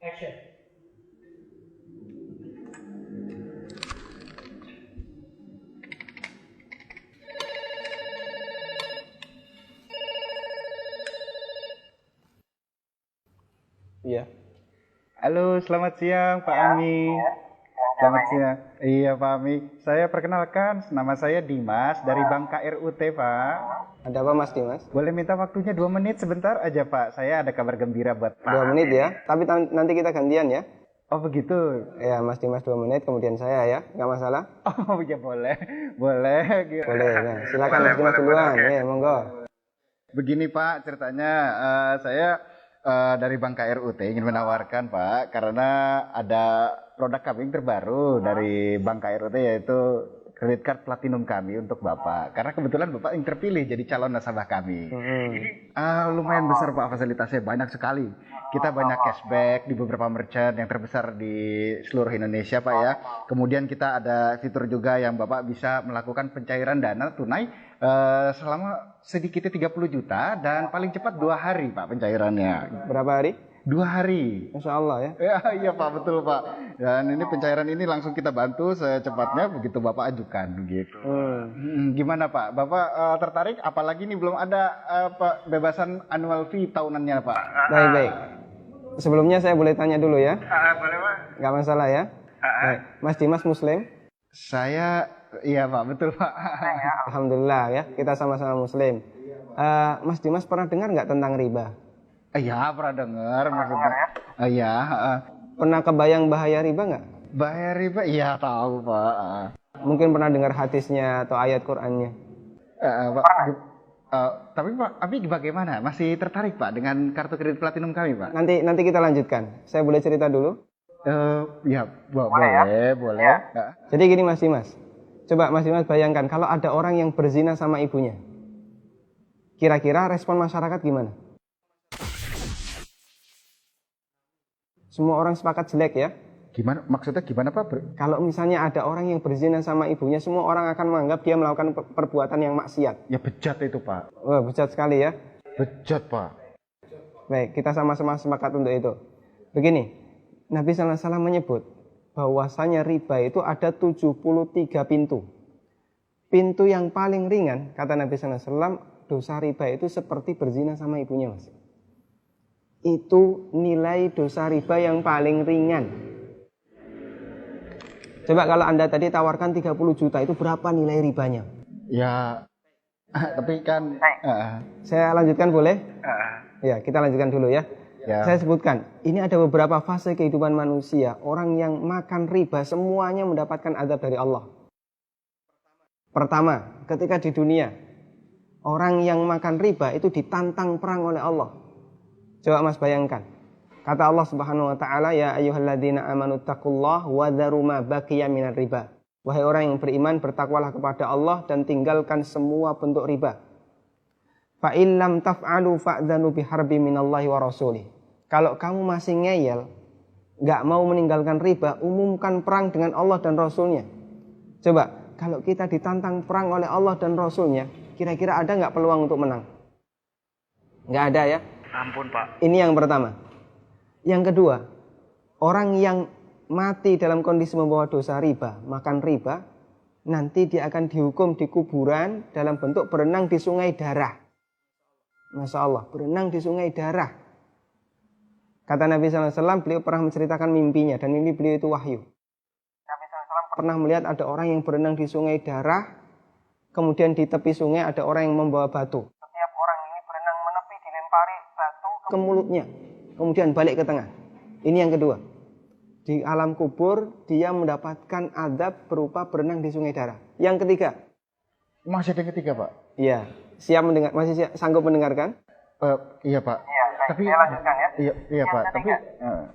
Iya. Halo, selamat siang Pak Ami. Selamat siang. Iya Pak Ami. Saya perkenalkan, nama saya Dimas dari Bank KRUT Pak. Ada apa Mas Dimas? Boleh minta waktunya 2 menit sebentar aja Pak. Saya ada kabar gembira buat Pak. 2 menit ya, tapi nanti kita gantian ya. Oh begitu. Ya Mas Dimas 2 menit, kemudian saya ya, nggak masalah? Oh ya boleh, boleh. Boleh, nah, silakan Mas Dimas duluan, ya monggo. Begini Pak, ceritanya saya dari Bank KRUT ingin menawarkan Pak, karena ada produk kami yang terbaru dari Bank KRUT yaitu credit card platinum kami untuk Bapak. Karena kebetulan Bapak yang terpilih jadi calon nasabah kami. Lumayan besar Pak fasilitasnya, banyak sekali. Kita banyak cashback di beberapa merchant yang terbesar di seluruh Indonesia Pak ya. Kemudian kita ada fitur juga yang Bapak bisa melakukan pencairan dana tunai selama sedikitnya 30 juta dan paling cepat 2 hari Pak pencairannya. Berapa hari? 2 hari. Masya Allah ya. Ya, iya Pak, betul Pak. Dan ini pencairan ini langsung kita bantu secepatnya begitu Bapak ajukan gitu. Gimana Pak? Bapak tertarik? Apalagi ini belum ada bebasan annual fee tahunannya Pak. Baik. Sebelumnya saya boleh tanya dulu ya? Boleh Pak. Nggak masalah ya? Baik. Mas Dimas Muslim? Saya, iya Pak, betul Pak. Alhamdulillah ya, kita sama-sama Muslim. Mas Dimas pernah dengar nggak tentang riba? Iya, pernah dengar maksudnya. Iya. Pernah kebayang bahaya riba nggak? Bahaya riba? Iya tahu Pak. Mungkin pernah dengar hadisnya atau ayat Qur'annya. Pak, tapi Pak, Abi bagaimana? Masih tertarik Pak dengan kartu kredit platinum kami Pak? Nanti kita lanjutkan. Saya boleh cerita dulu? Ya, boleh. Ya. Jadi gini Mas Dimas. Coba Mas Dimas bayangkan kalau ada orang yang berzina sama ibunya. Kira-kira respon masyarakat gimana? Semua orang sepakat jelek ya. Gimana? Maksudnya gimana Pak? Kalau misalnya ada orang yang berzina sama ibunya, semua orang akan menganggap dia melakukan perbuatan yang maksiat. Ya bejat itu Pak. Wah, bejat sekali ya. Bejat Pak. Baik, kita sama-sama sepakat untuk itu. Begini, Nabi SAW menyebut bahwasanya riba itu ada 73 pintu. Pintu yang paling ringan, kata Nabi SAW, dosa riba itu seperti berzina sama ibunya Mas. Itu nilai dosa riba yang paling ringan. Coba kalau Anda tadi tawarkan 30 juta, itu berapa nilai ribanya? Ya, tapi kan... Saya lanjutkan boleh? Ya, kita lanjutkan dulu ya. Saya sebutkan, ini ada beberapa fase kehidupan manusia. Orang yang makan riba semuanya mendapatkan azab dari Allah. Pertama, ketika di dunia, orang yang makan riba itu ditantang perang oleh Allah. Coba Mas bayangkan. Kata Allah Subhanahu wa taala, ya ayyuhalladzina amanu taqullaha wa dharu ma baqiya minar riba. Wahai orang yang beriman, bertakwalah kepada Allah dan tinggalkan semua bentuk riba. Fa in lam taf'alu fa'dzanu biharbi minallahi wa rasulih. Kalau kamu masih ngeyel, enggak mau meninggalkan riba, umumkan perang dengan Allah dan Rasulnya. Coba, kalau kita ditantang perang oleh Allah dan Rasulnya, kira-kira ada enggak peluang untuk menang? Enggak ada ya? Ampun Pak. Ini yang pertama. Yang kedua, orang yang mati dalam kondisi membawa dosa riba, makan riba, nanti dia akan dihukum di kuburan dalam bentuk berenang di sungai darah. Masya Allah, berenang di sungai darah. Kata Nabi SAW, beliau pernah menceritakan mimpinya, dan mimpi beliau itu wahyu. Nabi SAW pernah melihat ada orang yang berenang di sungai darah, kemudian di tepi sungai ada orang yang membawa batu. Setiap orang ini berenang menepi dilempari batu ke mulutnya, kemudian balik ke tengah. Ini yang kedua. Di alam kubur, dia mendapatkan azab berupa berenang di sungai darah. Yang ketiga. Masih ada yang ketiga Pak? Iya. Siap mendengar? Masih sanggup mendengarkan? Iya Pak. Iya, tapi saya lanjutkan ya. Iya Pak. Tapi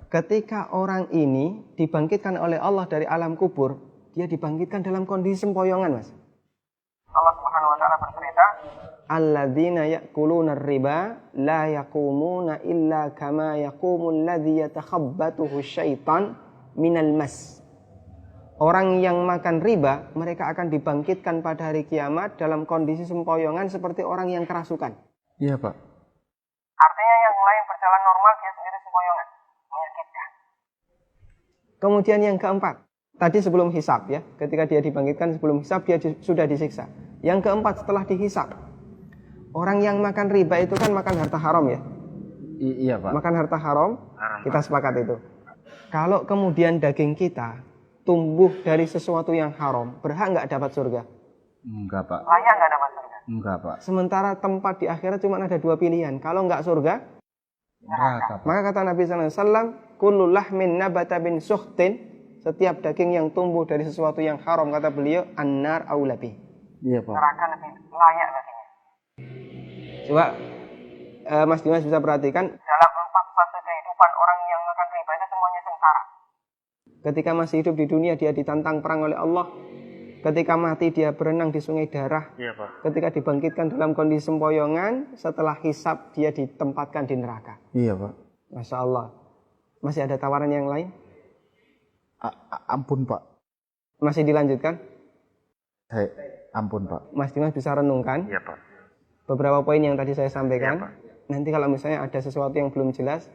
ketika orang ini dibangkitkan oleh Allah dari alam kubur, dia dibangkitkan dalam kondisi sempoyongan, Mas. Allah Subhanahu wa taala bercerita, alladzina ya'kuluna riba la yaqumuna illa kama yaqumul ladzi yatakhabbathu syaitan minal mas. Orang yang makan riba, mereka akan dibangkitkan pada hari kiamat dalam kondisi sempoyongan seperti orang yang kerasukan. Iya Pak. Artinya yang lain berjalan normal, dia sendiri sempoyongan. Menyakitkan. Kemudian yang keempat, tadi sebelum hisab ya, ketika dia dibangkitkan sebelum hisab dia sudah disiksa. Yang keempat setelah dihisab, orang yang makan riba itu kan makan harta haram ya. Iya Pak. Makan harta haram, kita sepakat itu. Kalau kemudian daging kita tumbuh dari sesuatu yang haram, berhak nggak dapat surga? Enggak Pak. Layak nggak dapat surga? Enggak Pak. Sementara tempat di akhirat cuma ada dua pilihan. Kalau nggak surga, Neraka Pak. maka kata Nabi SAW, kullu lahmin nabata bin suhtin, setiap daging yang tumbuh dari sesuatu yang haram, kata beliau, annar aulabi. Iya Pak. Neraka lebih layak baginya. Coba Mas Dimas bisa perhatikan, dalam 4 fase kehidupan orang yang makan riba itu semuanya sengsara. Ketika masih hidup di dunia dia ditantang perang oleh Allah. Ketika mati dia berenang di sungai darah. Iya Pak. Ketika dibangkitkan dalam kondisi sempoyongan, setelah hisab dia ditempatkan di neraka. Iya Pak. Masya Allah. Masih ada tawaran yang lain? Ampun Pak. Masih dilanjutkan? Ampun Pak. Mas Dimas bisa renungkan Iya Pak. beberapa poin yang tadi saya sampaikan. Iya, Pak. Nanti kalau misalnya ada sesuatu yang belum jelas,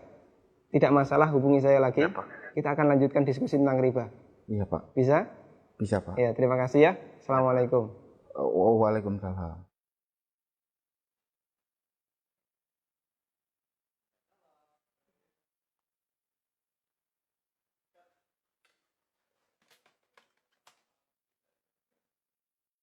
tidak masalah, hubungi saya lagi. Iya, Pak. Kita akan lanjutkan diskusi tentang riba. Iya Pak. Bisa? Bisa Pak. Ya, terima kasih ya. Assalamualaikum. Waalaikumsalam.